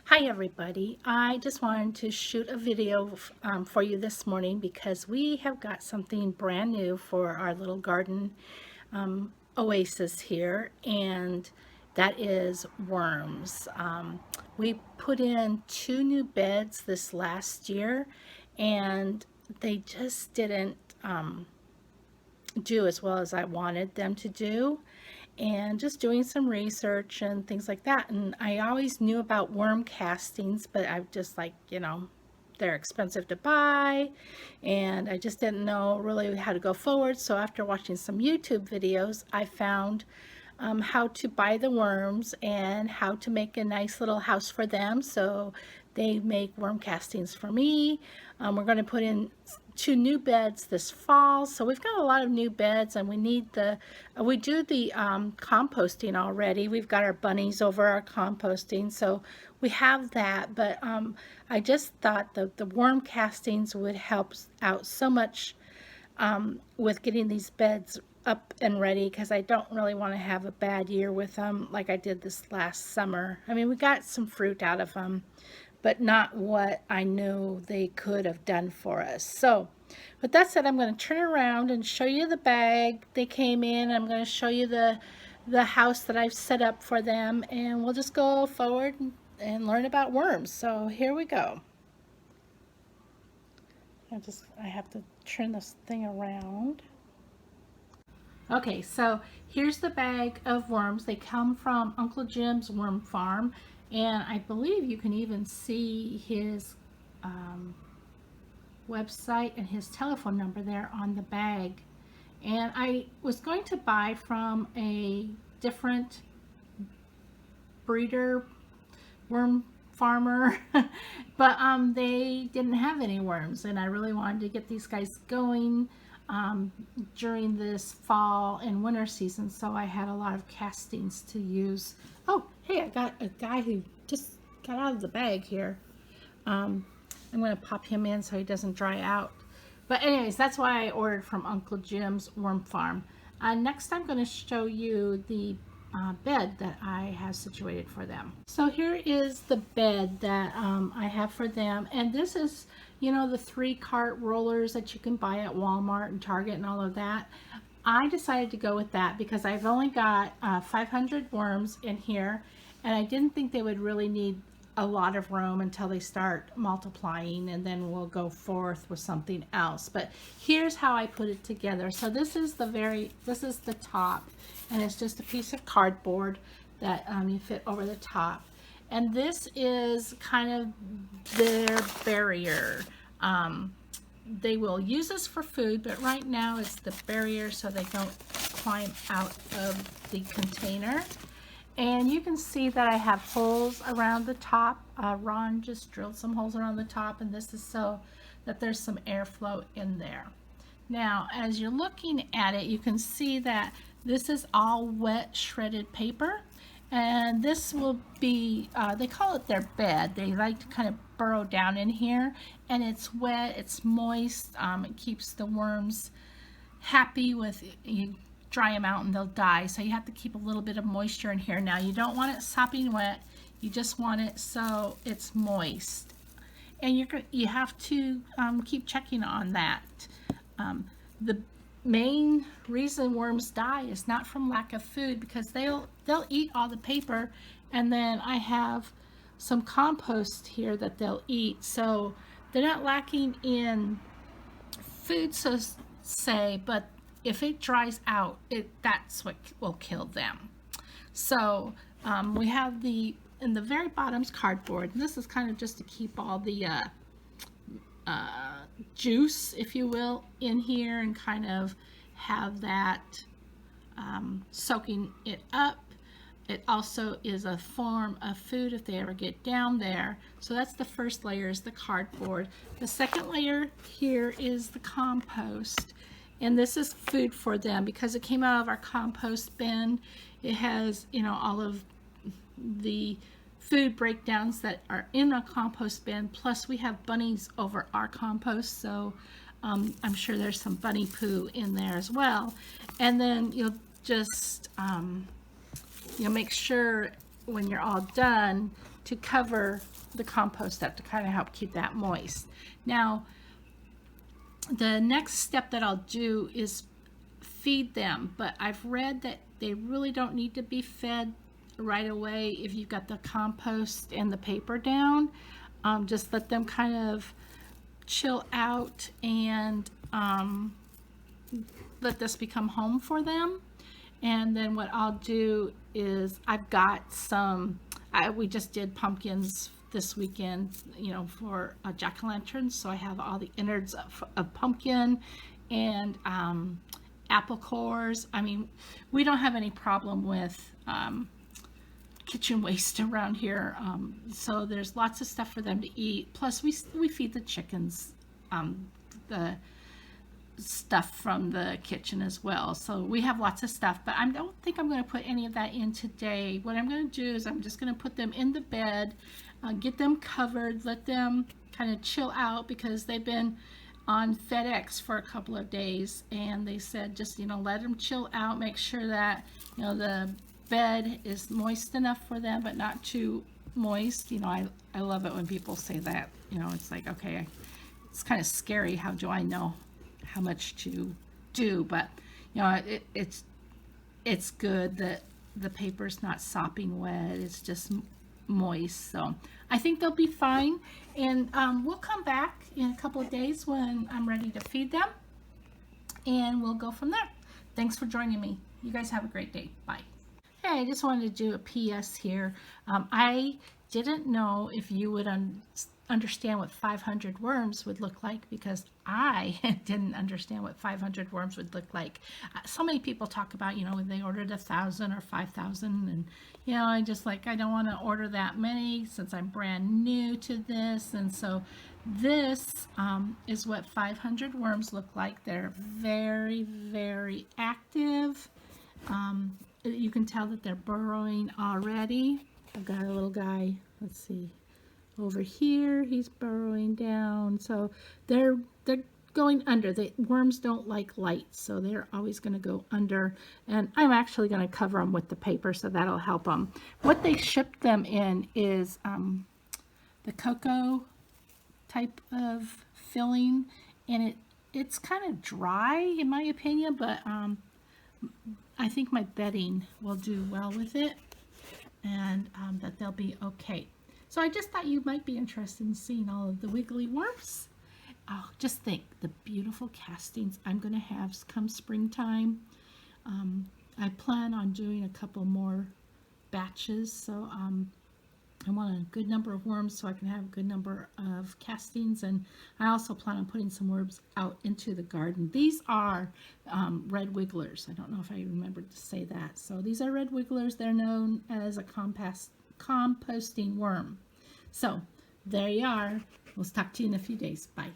Hi everybody, I just wanted to shoot a video for you this morning because we have got something brand new for our little garden oasis here, and that is worms. We put in 2 new beds this last year and they just didn't do as well as I wanted them to do, and just doing some research and things like that. And I always knew about worm castings, but I just they're expensive to buy and I just didn't know really how to go forward. So after watching some YouTube videos, I found how to buy the worms and how to make a nice little house for them. So they make worm castings for me. We're going to put in 2 new beds this fall. So we've got a lot of new beds, and we need we do the composting already. We've got our bunnies over our composting. So we have that, but I just thought the worm castings would help out so much with getting these beds up and ready, because I don't really want to have a bad year with them like I did this last summer. I mean, we got some fruit out of them, but not what I knew they could have done for us. So with that said, I'm going to turn around and show you the bag they came in. I'm going to show you the house that I've set up for them, and we'll just go forward and learn about worms. So here we go. I have to turn this thing around. Okay, so here's the bag of worms. They come from Uncle Jim's Worm Farm, and I believe you can even see his website and his telephone number there on the bag. And I was going to buy from a different breeder worm farmer but they didn't have any worms, and I really wanted to get these guys going during this fall and winter season, so I had a lot of castings to use. Oh, hey, I got a guy who just got out of the bag here. I'm going to pop him in so he doesn't dry out. But anyways, that's why I ordered from Uncle Jim's Worm Farm. Next, I'm going to show you the bed that I have situated for them. So here is the bed that I have for them, and this is, the 3-cart rollers that you can buy at Walmart and Target and all of that. I decided to go with that because I've only got 500 worms in here, and I didn't think they would really need a lot of room until they start multiplying, and then we'll go forth with something else. But here's how I put it together. So this is the top, and it's just a piece of cardboard that you fit over the top, and this is kind of their barrier. They will use this for food, but right now it's the barrier so they don't climb out of the container. And you can see that I have holes around the top. Ron just drilled some holes around the top, and this is so that there's some airflow in there. Now, as you're looking at it, you can see that this is all wet shredded paper, and this will be, they call it their bed. They like to kind of burrow down in here, and it's wet, it's moist, it keeps the worms happy with you. Dry them out and they'll die, so you have to keep a little bit of moisture in here. Now, you don't want it sopping wet, you just want it so it's moist, and you have to keep checking on that. The main reason worms die is not from lack of food, because they'll eat all the paper, and then I have some compost here that they'll eat, so they're not lacking in food, so say, but if it dries out, that's what will kill them. So we have in the very bottom's cardboard, and this is kind of just to keep all the juice, if you will, in here, and kind of have that soaking it up. It also is a form of food if they ever get down there. So that's the first layer, is the cardboard. The second layer here is the compost. And this is food for them because it came out of our compost bin. It has, all of the food breakdowns that are in a compost bin. Plus, we have bunnies over our compost, so I'm sure there's some bunny poo in there as well. And then you'll just, make sure when you're all done to cover the compost up to kind of help keep that moist. Now, the next step that I'll do is feed them, but I've read that they really don't need to be fed right away if you've got the compost and the paper down. Just let them kind of chill out and let this become home for them. And then what I'll do is I've got some, we just did pumpkins this weekend, you know, for jack-o'-lanterns. So I have all the innards of pumpkin and apple cores. I mean, we don't have any problem with kitchen waste around here. So there's lots of stuff for them to eat. Plus we feed the chickens the stuff from the kitchen as well. So we have lots of stuff, but I don't think I'm going to put any of that in today. What I'm going to do is I'm just going to put them in the bed, get them covered, let them kind of chill out because they've been on FedEx for a couple of days, and they said just, you know, let them chill out, make sure that, you know, the bed is moist enough for them but not too moist. You know, I love it when people say that. You know, it's like, okay, it's kind of scary. How do I know how much to do? But you know, it's good that the paper's not sopping wet, it's just moist. So I think they'll be fine, and we'll come back in a couple of days when I'm ready to feed them, and we'll go from there. Thanks for joining me. You guys have a great day. Bye. Hey, I just wanted to do a PS here. I didn't know if you would understand what 500 worms would look like, because I didn't understand what 500 worms would look like. So many people talk about, you know, when they ordered 1,000 or 5,000, and you know, I just like, I don't want to order that many since I'm brand new to this. And so this is what 500 worms look like. They're very, very active. You can tell that they're burrowing already. I've got a little guy, let's see, over here, he's burrowing down. So they're going under. The worms don't like light, so they're always going to go under. And I'm actually going to cover them with the paper, so that'll help them. What they ship them in is the cocoa type of filling, and it's kind of dry in my opinion, but I think my bedding will do well with it, and that they'll be okay. So I just thought you might be interested in seeing all of the wiggly worms. Oh, just think, the beautiful castings I'm going to have come springtime. I plan on doing a couple more batches, so I want a good number of worms so I can have a good number of castings, and I also plan on putting some worms out into the garden. These are red wigglers. I don't know if I remembered to say that. So these are red wigglers. They're known as a composting worm. So there you are. We'll talk to you in a few days. Bye.